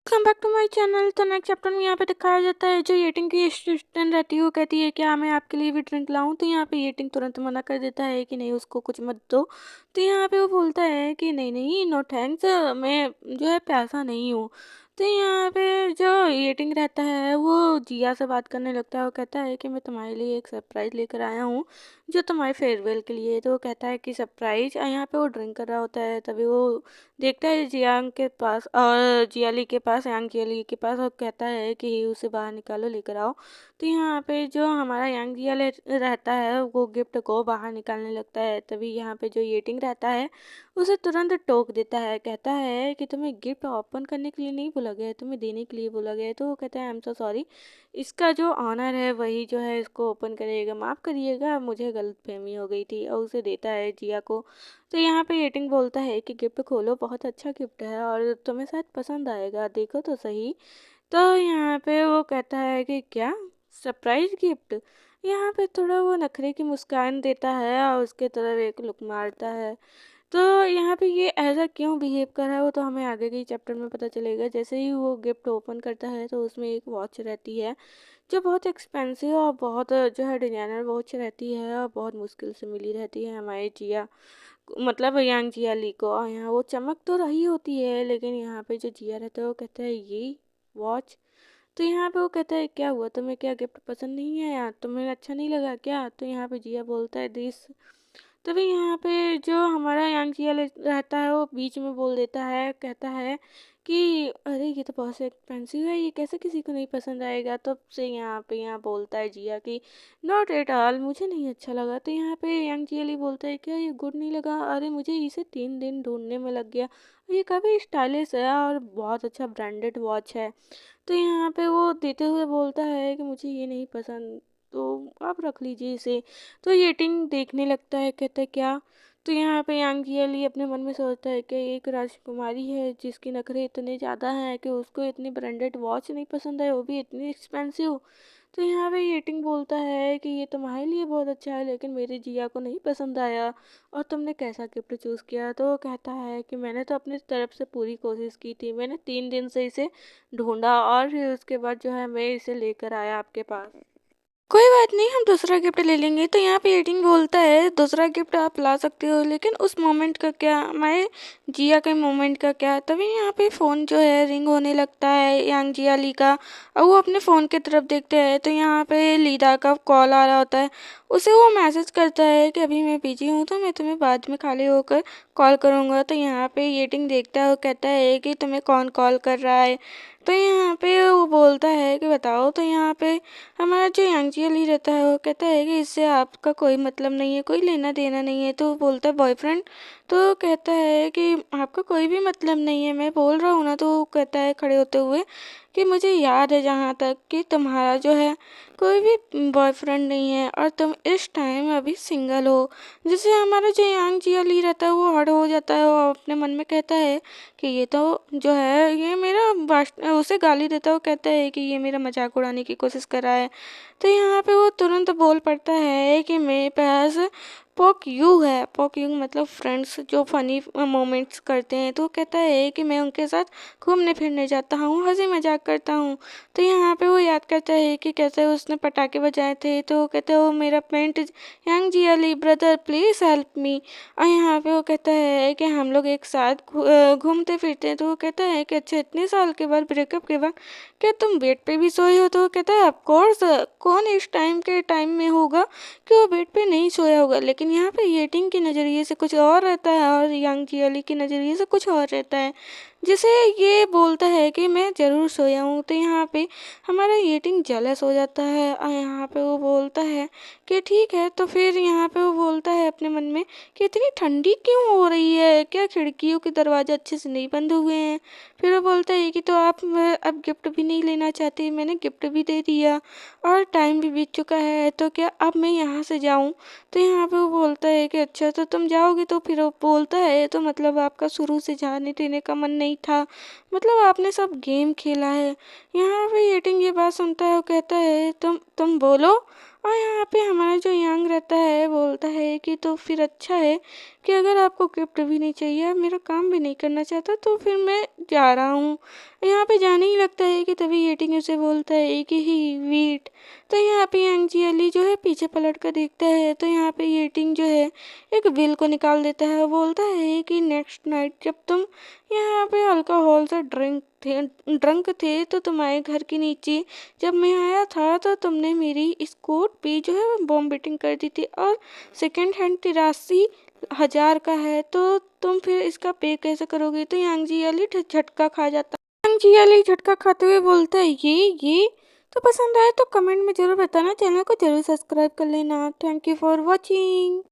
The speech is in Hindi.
Welcome back to my channel. तो नेक्स्ट चैप्टर में यहाँ पे दिखाया जाता है जो येटिंग की असिस्टेंट रहती है वो कहती है क्या मैं आपके लिए भी ड्रिंक लाऊं। तो यहाँ पे येटिंग तुरंत मना कर देता है कि नहीं उसको कुछ मत दो। तो यहाँ पे वो बोलता है कि नहीं नहीं नो थैंक्स, मैं जो है प्यासा नहीं हूँ। तो यहाँ पे जो येटिंग रहता है वो जिया से बात करने लगता है। वो कहता है कि मैं तुम्हारे लिए एक सरप्राइज़ लेकर आया हूँ जो तुम्हारे फेयरवेल के लिए है। तो वो कहता है कि सरप्राइज़। यहाँ पे वो ड्रिंक कर रहा होता है तभी वो देखता है जियांग के पास और जियाली के पास, यांग जियाली के पास, और कहता है कि उसे बाहर निकालो, लेकर आओ। तो यहाँ पे जो हमारा यांग जियाली रहता है वो गिफ्ट को बाहर निकालने लगता है। तभी यहाँ पे जो येटिंग रहता है उसे तुरंत टोक देता है। कहता है कि तुम्हें गिफ्ट ओपन करने के लिए नहीं बोला गया है, तुम्हें देने के लिए बोला गया है। तो वो कहता है आई एम सो सॉरी, इसका जो ऑनर है वही जो है इसको ओपन करिएगा, माफ़ करिएगा, मुझे गलतफहमी हो गई थी। और उसे देता है जिया को। तो यहाँ पे येटिंग बोलता है कि गिफ्ट खोलो, बहुत अच्छा गिफ्ट है और तुम्हें शायद पसंद आएगा, देखो तो सही। तो यहाँ पे वो कहता है कि क्या सरप्राइज गिफ्ट। यहाँ पे थोड़ा वो नखरे की मुस्कान देता है और उसके तरफ एक लुक मारता है। तो यहाँ पे ये ऐसा क्यों बिहेव कर रहा है वो तो हमें आगे के चैप्टर में पता चलेगा। जैसे ही वो गिफ्ट ओपन करता है तो उसमें एक वॉच रहती है जो बहुत एक्सपेंसिव और बहुत जो है डिजाइनर वॉच रहती है और बहुत मुश्किल से मिली रहती है हमारे जिया, मतलब यांग जिया ली को। और यहाँ वो चमक तो रही होती है लेकिन यहाँ पे जो जिया रहता है वो कहता है ये वॉच। तो यहाँ पे वो कहता है क्या हुआ, तुम्हें क्या गिफ्ट पसंद नहीं है यार, तुम्हें अच्छा नहीं लगा क्या। तो यहाँ पे जिया बोलता है दिस। तभी यहाँ पे जो हमारा यांग जिया रहता है वो बीच में बोल देता है, कहता है कि अरे ये तो बहुत एक्सपेंसिव है, ये कैसे किसी को नहीं पसंद आएगा। तब से यहाँ बोलता है जिया कि नॉट एट ऑल, मुझे नहीं अच्छा लगा। तो यहाँ पे यांग जियाली बोलता है क्या ये गुड नहीं लगा, अरे मुझे इसे 3 दिन ढूंढने में लग गया, ये काफ़ी स्टाइलिश है और बहुत अच्छा ब्रांडेड वॉच है। तो यहाँ पे वो देते हुए बोलता है कि मुझे ये नहीं पसंद, तो आप रख लीजिए इसे। तो येटिंग देखने लगता है, कहता है क्या। तो यहाँ पे यांग जियाली अपने मन में सोचता है कि एक राजकुमारी है जिसकी नखरे इतने ज़्यादा हैं कि उसको इतनी ब्रांडेड वॉच नहीं पसंद है, वो भी इतनी एक्सपेंसिव। तो यहाँ पे येटिंग बोलता है कि ये तुम्हारे लिए बहुत अच्छा है लेकिन मेरे जिया को नहीं पसंद आया, और तुमने कैसा गिफ्ट चूज़ किया। तो वो कहता है कि मैंने तो अपनी तरफ से पूरी कोशिश की थी, मैंने 3 दिन से इसे ढूंढा और फिर उसके बाद जो है मैं इसे लेकर आया आपके पास। कोई बात नहीं, हम दूसरा गिफ्ट ले लेंगे। तो यहाँ पे एडिंग बोलता है दूसरा गिफ्ट आप ला सकते हो लेकिन उस मोमेंट का क्या, हमारे जिया के मोमेंट का क्या। तभी यहाँ पे फ़ोन जो है रिंग होने लगता है यांग जिया ली का, और वो अपने फ़ोन की तरफ देखते हैं तो यहाँ पे लीदा का कॉल आ रहा होता है। उसे वो मैसेज करता है कि अभी मैं बिजी हूँ तो मैं तुम्हें बाद में खाली होकर कॉल करूँगा। तो यहाँ पे एडिंग देखता है, वो कहता है कि तुम्हें कौन कॉल कर रहा है। तो यहाँ पे वो बोलता है कि बताओ। तो यहाँ पे हमारा जो यांगजियल ही रहता है वो कहता है कि इससे आपका कोई मतलब नहीं है, कोई लेना देना नहीं है। तो वो बोलता है बॉयफ्रेंड। तो वो कहता है कि आपका कोई भी मतलब नहीं है, मैं बोल रहा हूँ ना। तो वो कहता है खड़े होते हुए कि मुझे याद है जहाँ तक कि तुम्हारा जो है कोई भी बॉयफ्रेंड नहीं है और तुम इस टाइम अभी सिंगल हो। जिससे हमारा जो यांग जियल ही रहता है वो हड़ हो जाता है और अपने मन में कहता है कि ये तो जो है ये मेरा उसे गाली देता है। वो कहता है कि ये मेरा मजाक उड़ाने की कोशिश कर रहा है। तो यहाँ पे वो तुरंत बोल पड़ता है कि मेरे पास पोक यू है। पोक यू मतलब फ्रेंड्स जो फनी मोमेंट्स करते हैं। तो वो कहता है कि मैं उनके साथ घूमने फिरने जाता हूँ, हंसी मजाक करता हूँ। तो यहाँ पे वो याद करता है कि कैसे उसने पटाखे बजाए थे। तो वो कहता है वो मेरा पेंट यांग जियाली ब्रदर प्लीज़ हेल्प मी। और यहाँ पे वो कहता है कि हम लोग एक साथ घूमते फिरते हैं। तो वो कहता है कि अच्छा इतने साल के बाद, ब्रेकअप के बाद, क्या तुम बेड पे भी सोए हो। तो वो कहता है ऑफ कोर्स, कौन इस टाइम में होगा कि वो बेड पे नहीं सोया होगा। लेकिन यहाँ पे येटिंग के नज़रिए से कुछ और रहता है और यांग जियाली के नज़रिए से कुछ और रहता है, जिसे ये बोलता है कि मैं ज़रूर सोया हूँ। तो यहाँ पे हमारा येटिंग जेलस हो जाता है और यहाँ पे वो बोलता है कि ठीक है। तो फिर यहाँ पे वो बोलता है अपने मन में कि इतनी ठंडी क्यों हो रही है, क्या खिड़कियों के दरवाजे अच्छे से नहीं बंद हुए हैं। फिर वो बोलता है कि तो आप अब गिफ्ट भी नहीं लेना चाहते, मैंने गिफ्ट भी दे दिया और टाइम भी बीत चुका है, तो क्या अब मैं यहाँ से जाऊँ। तो यहाँ पे वो बोलता है कि अच्छा तो तुम जाओगे। तो फिर वो बोलता है तो मतलब आपका शुरू से जाने देने का मन नहीं था, मतलब आपने सब गेम खेला है। यहाँ पे येटिंग ये बात सुनता है, वो कहता है तुम बोलो। और यहाँ पे हमारा जो यांग रहता है बोलता है कि तो फिर अच्छा है कि अगर आपको गिफ्ट भी नहीं चाहिए, आप मेरा काम भी नहीं करना चाहता, तो फिर मैं जा रहा हूँ। यहाँ पे जाने ही लगता है कि तभी येटिंग उसे बोलता है कि ही वेट। तो यहाँ पे यांग जियली जो है पीछे पलट कर देखता है, तो यहाँ पे येटिंग जो है एक बिल को निकाल देता है और बोलता है कि नेक्स्ट नाइट जब तुम यहाँ पे अल्कोहल से ड्रंक थे तो तुम्हारे घर के नीचे जब मैं आया था तो तुमने मेरी इस कोट पे जो है बॉम्ब बेटिंग कर दी थी, और सेकंड हैंड 83,000 का है, तो तुम फिर इसका पे कैसे करोगे। तो यांग जियाली झटका खा जाता है। यांग जियाली झटका खाते हुए बोलता है ये तो पसंद आए तो कमेंट में जरूर बताना, चैनल को जरूर सब्सक्राइब कर लेना। Thank you for watching.